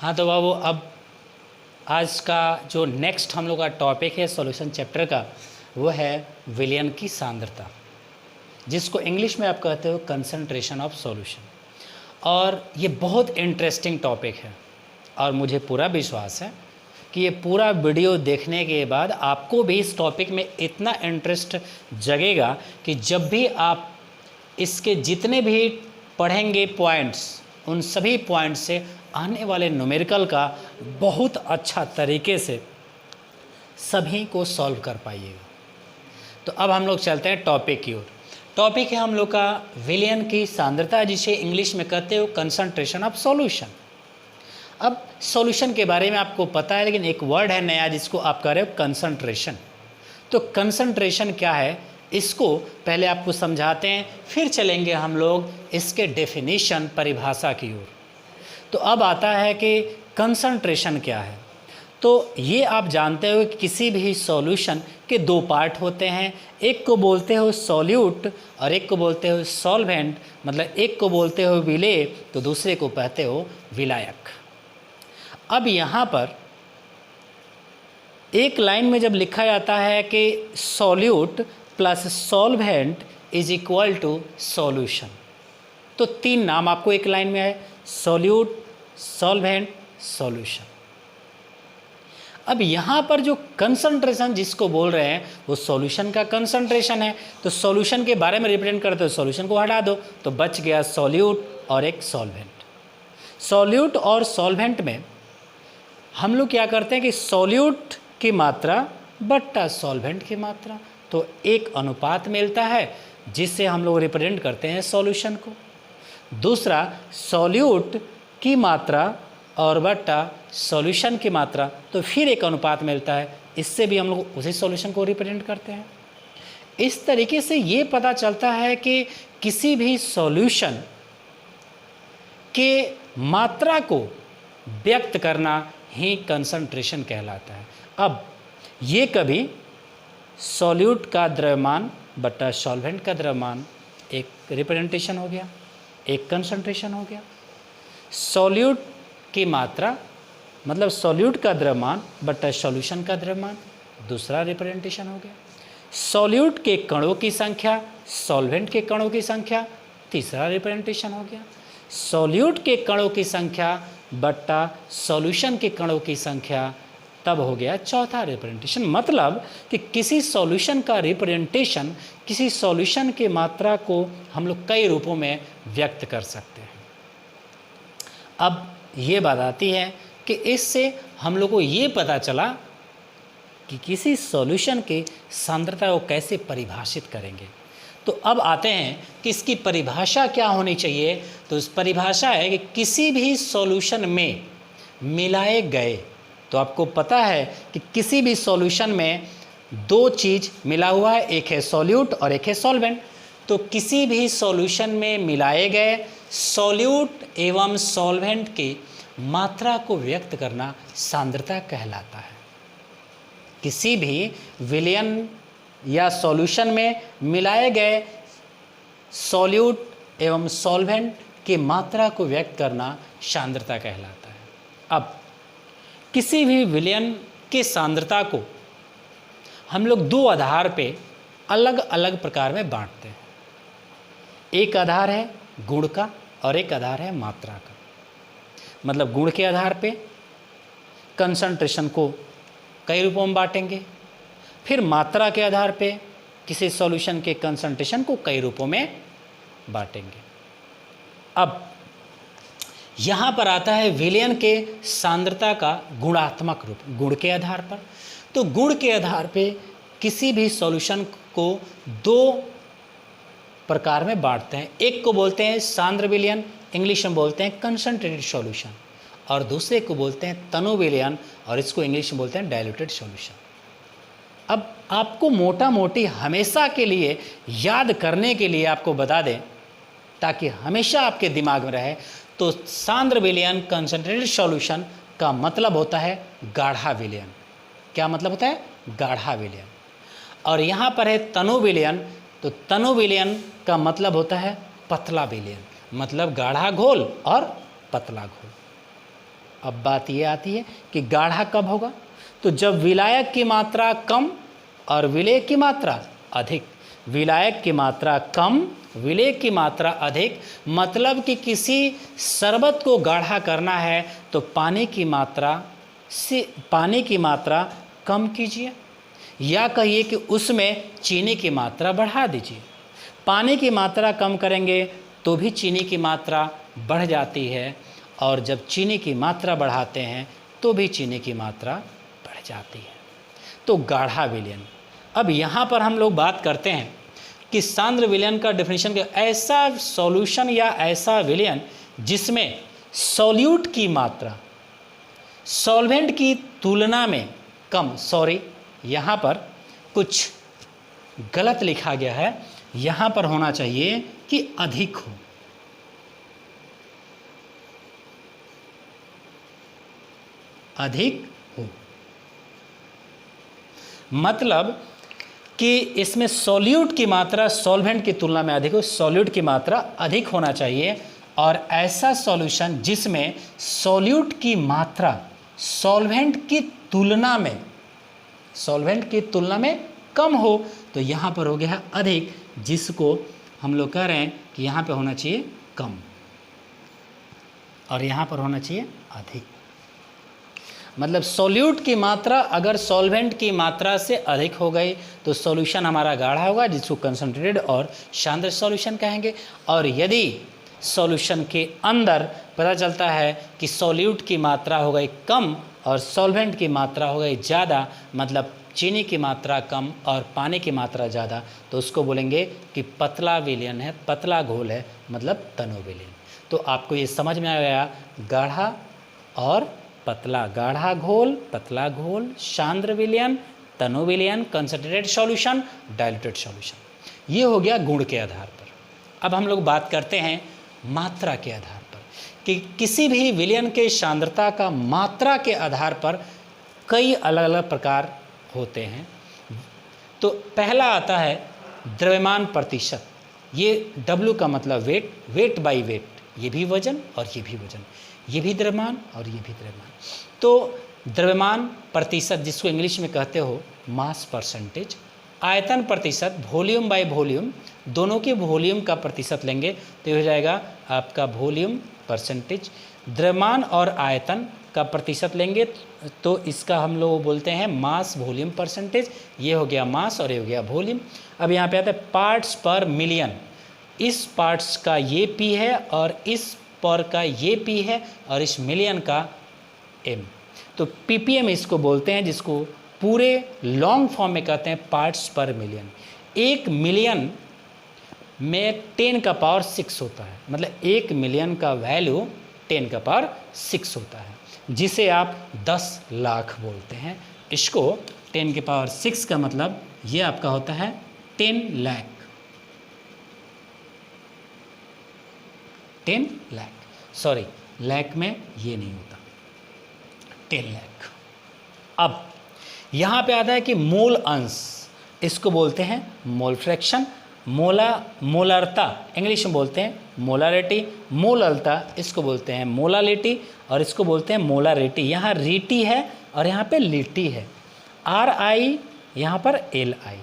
हाँ तो बाबू, अब आज का जो नेक्स्ट हम लोग का टॉपिक है सॉल्यूशन चैप्टर का, वो है विलयन की सांद्रता, जिसको इंग्लिश में आप कहते हो कंसंट्रेशन ऑफ सॉल्यूशन। और ये बहुत इंटरेस्टिंग टॉपिक है और मुझे पूरा विश्वास है कि ये पूरा वीडियो देखने के बाद आपको भी इस टॉपिक में इतना इंटरेस्ट जगेगा कि जब भी आप इसके जितने भी पढ़ेंगे पॉइंट्स, उन सभी पॉइंट्स से आने वाले न्यूमेरिकल का बहुत अच्छा तरीके से सभी को सॉल्व कर पाइएगा। तो अब हम लोग चलते हैं टॉपिक की ओर। टॉपिक है हम लोग का विलयन की सांद्रता, जिसे इंग्लिश में कहते हो कंसंट्रेशन ऑफ सॉल्यूशन। अब सॉल्यूशन के बारे में आपको पता है, लेकिन एक वर्ड है नया जिसको आप कह रहे हो कंसंट्रेशन। तो कंसंट्रेशन क्या है, इसको पहले आपको समझाते हैं, फिर चलेंगे हम लोग इसके डेफिनेशन, परिभाषा की ओर। तो अब आता है कि कंसंट्रेशन क्या है। तो ये आप जानते हो कि किसी भी सॉल्यूशन के दो पार्ट होते हैं, एक को बोलते हो सॉल्यूट और एक को बोलते हो सॉल्वेंट। मतलब एक को बोलते हो विलेय तो दूसरे को कहते हो विलायक। अब यहाँ पर एक लाइन में जब लिखा जाता है कि solute plus solvent is equal to solution, तो तीन नाम आपको एक लाइन में है, सॉल्यूट, सॉल्वेंट, सॉल्यूशन। अब यहाँ पर जो कंसंट्रेशन जिसको बोल रहे हैं वो सॉल्यूशन का कंसंट्रेशन है। तो सॉल्यूशन के बारे में रिप्रेजेंट करते हो, सॉल्यूशन को हटा दो तो बच गया सॉल्यूट और एक सॉल्वेंट। सॉल्यूट और सॉल्वेंट में हम लोग क्या करते हैं कि सॉल्यूट की मात्रा बट्टा सॉल्वेंट की मात्रा, तो एक अनुपात मिलता है जिससे हम लोग रिप्रेजेंट करते हैं सॉल्यूशन को। दूसरा सॉल्यूट की मात्रा और बट्टा सॉल्यूशन की मात्रा, तो फिर एक अनुपात मिलता है, इससे भी हम लोग उसी सॉल्यूशन को रिप्रेजेंट करते हैं। इस तरीके से ये पता चलता है कि किसी भी सॉल्यूशन के मात्रा को व्यक्त करना ही कंसंट्रेशन कहलाता है। अब ये कभी सॉल्यूट का द्रव्यमान बट्टा सॉल्वेंट का द्रव्यमान एक रिप्रेजेंटेशन हो गया, एक कंसंट्रेशन हो गया। सॉल्यूट की मात्रा मतलब सॉल्यूट का द्रव्यमान बट्टा सॉल्यूशन का द्रव्यमान दूसरा रिप्रेजेंटेशन हो गया। सॉल्यूट के कणों की संख्या सॉल्वेंट के कणों की संख्या तीसरा रिप्रेजेंटेशन हो गया। सॉल्यूट के कणों की संख्या बट्टा सॉल्यूशन के कणों की संख्या तब हो गया चौथा रिप्रेजेंटेशन। मतलब कि किसी सॉल्यूशन का रिप्रेजेंटेशन, किसी सॉल्यूशन की मात्रा को हम लोग कई रूपों में व्यक्त कर सकते हैं। अब ये बात आती है कि इससे हम लोग को ये पता चला कि किसी सॉल्यूशन की सांद्रता को कैसे परिभाषित करेंगे। तो अब आते हैं कि इसकी परिभाषा क्या होनी चाहिए। तो इस परिभाषा है कि किसी भी सॉल्यूशन में मिलाए गए, तो आपको पता है कि किसी भी सॉल्यूशन में दो चीज़ मिला हुआ है, एक है सॉल्यूट और एक है सॉल्वेंट। तो किसी भी सॉल्यूशन में मिलाए गए सॉल्यूट एवं सॉल्वेंट की मात्रा को व्यक्त करना सांद्रता कहलाता है। किसी भी विलयन या सॉल्यूशन में मिलाए गए सॉल्यूट एवं सॉल्वेंट की मात्रा को व्यक्त करना सांद्रता कहलाता है। अब किसी भी विलयन की सांद्रता को हम लोग दो आधार पे अलग अलग प्रकार में बांटते हैं। एक आधार है गुण का और एक आधार है मात्रा का। मतलब गुण के आधार पे कंसंट्रेशन को कई रूपों में बांटेंगे, फिर मात्रा के आधार पे किसी सॉल्यूशन के कंसंट्रेशन को कई रूपों में बांटेंगे। अब यहाँ पर आता है विलयन के सांद्रता का गुणात्मक रूप, गुण के आधार पर। तो गुण के आधार पे किसी भी सॉल्यूशन को दो प्रकार में बांटते हैं। एक को बोलते हैं सांद्र विलयन, इंग्लिश में बोलते हैं कंसंट्रेटेड सॉल्यूशन, और दूसरे को बोलते हैं तनु विलयन और इसको इंग्लिश में बोलते हैं डाइल्यूटेड सॉल्यूशन। अब आपको मोटा मोटी हमेशा के लिए याद करने के लिए आपको बता दें ताकि हमेशा आपके दिमाग में रहे, तो सांद्र विलयन कंसंट्रेटेड सॉल्यूशन का मतलब होता है गाढ़ा विलयन। क्या मतलब होता है? गाढ़ा विलयन। और यहाँ पर है तनु विलयन, तो तनु विलयन का मतलब होता है पतला विलयन, मतलब गाढ़ा घोल और पतला घोल। अब बात ये आती है कि गाढ़ा कब होगा, तो जब विलायक की मात्रा कम और विलेय की मात्रा अधिक। विलायक की मात्रा कम, विलेय की मात्रा अधिक, मतलब कि किसी शरबत को गाढ़ा करना है तो पानी की मात्रा कम कीजिए, या कहिए कि उसमें चीनी की मात्रा बढ़ा दीजिए। पानी की मात्रा कम करेंगे तो भी चीनी की मात्रा बढ़ जाती है, और जब चीनी की मात्रा बढ़ाते हैं तो भी चीनी की मात्रा बढ़ जाती है। तो गाढ़ा विलयन। अब यहाँ पर हम लोग बात करते हैं कि सांद्र विलयन का डेफिनेशन क्या, ऐसा सॉल्यूशन या ऐसा विलयन जिसमें सॉल्यूट की मात्रा सॉल्वेंट की तुलना में कम, सॉरी यहाँ पर कुछ गलत लिखा गया है, यहाँ पर होना चाहिए कि अधिक हो। अधिक हो मतलब कि इसमें सॉल्यूट की मात्रा सॉल्वेंट की तुलना में अधिक हो, सॉल्यूट की मात्रा अधिक होना चाहिए, और ऐसा सॉल्यूशन जिसमें सॉल्यूट की मात्रा सॉल्वेंट की तुलना में कम हो, तो यहाँ पर हो गया है अधिक, जिसको हम लोग कह रहे हैं कि यहाँ पे होना चाहिए कम और यहाँ पर होना चाहिए अधिक। मतलब सॉल्यूट की मात्रा अगर सॉल्वेंट की मात्रा से अधिक हो गई तो सॉल्यूशन हमारा गाढ़ा होगा, जिसको कंसंट्रेटेड और सांद्र सॉल्यूशन कहेंगे। और यदि सॉल्यूशन के अंदर पता चलता है कि सॉल्यूट की मात्रा हो गई कम और सॉल्वेंट की मात्रा हो गई ज़्यादा, मतलब चीनी की मात्रा कम और पानी की मात्रा ज़्यादा, तो उसको बोलेंगे कि पतला विलयन है, पतला घोल है, मतलब तनु विलयन। तो आपको ये समझ में आ गया, गाढ़ा और पतला, गाढ़ा घोल, पतला घोल, सांद्र विलयन, तनु विलयन, कंसंट्रेटेड सॉल्यूशन, डाइल्यूटेड सॉल्यूशन। ये हो गया गुण के आधार पर। अब हम लोग बात करते हैं मात्रा के आधार पर कि किसी भी विलयन के सांद्रता का मात्रा के आधार पर कई अलग अलग प्रकार होते हैं। तो पहला आता है द्रव्यमान प्रतिशत। ये W का मतलब वेट, वेट बाई वेट, ये भी वजन और ये भी वजन, ये भी द्रव्यमान और ये भी द्रव्यमान। तो द्रव्यमान प्रतिशत जिसको इंग्लिश में कहते हो मास परसेंटेज। आयतन प्रतिशत, वॉल्यूम बाय वॉल्यूम, दोनों के वॉल्यूम का प्रतिशत लेंगे तो ये हो जाएगा आपका वॉल्यूम परसेंटेज। द्रव्यमान और आयतन का प्रतिशत लेंगे तो इसका हम लोग बोलते हैं मास वॉल्यूम परसेंटेज। ये हो गया मास और ये हो गया वॉल्यूम। अब यहाँ पे आता है पार्ट्स पर मिलियन। इस पार्ट्स का ये पी है और इस पर का ये पी है और इस मिलियन का एम। तो पीपीएम इसको बोलते हैं, जिसको पूरे लॉन्ग फॉर्म में कहते हैं पार्ट्स पर मिलियन। 1 मिलियन में 10 का पावर 6 होता है, मतलब 1 मिलियन का वैल्यू 10 का पावर 6 होता है, जिसे आप 10 लाख बोलते हैं। इसको 10 के पावर 6 का मतलब ये आपका होता है 10 लाख। 10 लाख, सॉरी लाख में ये नहीं होता, 10 लाख। अब यहाँ पे आता है कि मोल अंश, इसको बोलते हैं मोल फ्रैक्शन। मोलरता इंग्लिश में बोलते हैं मोलारिटी। मोलरता इसको बोलते हैं मोलालिटी और इसको बोलते हैं मोलारिटी। यहाँ रीटी है और यहाँ पे लिटी है, RI यहाँ पर LI,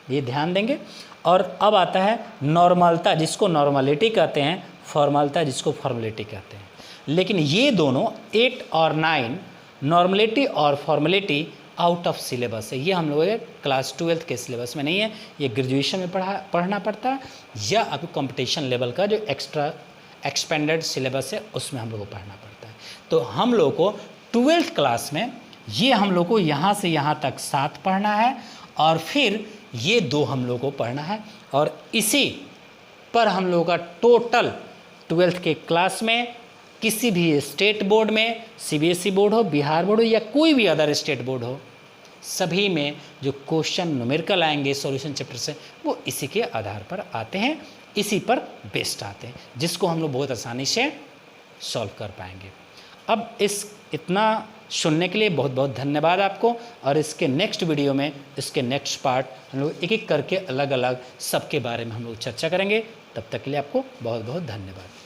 ये ध्यान देंगे। और अब आता है नॉर्मलता, जिसको नॉर्मलिटी कहते हैं, फॉर्मलता जिसको फॉर्मलिटी कहते हैं। लेकिन ये दोनों 8 और 9 नॉर्मलिटी और फॉर्मलिटी आउट ऑफ सिलेबस है। ये हम लोगों के क्लास 12 के सिलेबस में नहीं है, ये ग्रेजुएशन में पढ़ना पड़ता है, या आपको कंपटीशन लेवल का जो एक्स्ट्रा एक्सपेंडेड सिलेबस है उसमें हम लोग को पढ़ना पड़ता है। तो हम लोग को 12th क्लास में ये हम लोग को यहाँ से यहाँ तक 7 पढ़ना है और फिर ये 2 हम लोग को पढ़ना है, और इसी पर हम लोगों का टोटल 12th के क्लास में किसी भी स्टेट बोर्ड में, CBSE बोर्ड हो, बिहार बोर्ड हो या कोई भी अदर स्टेट बोर्ड हो, सभी में जो क्वेश्चन न्यूमेरिकल आएंगे सॉल्यूशन चैप्टर से, वो इसी के आधार पर आते हैं, इसी पर बेस्ड आते हैं, जिसको हम लोग बहुत आसानी से सॉल्व कर पाएंगे। अब इतना सुनने के लिए बहुत बहुत धन्यवाद आपको, और इसके नेक्स्ट वीडियो में इसके नेक्स्ट पार्ट हम लोग एक एक करके अलग अलग सबके बारे में हम लोग चर्चा करेंगे। तब तक के लिए आपको बहुत बहुत धन्यवाद।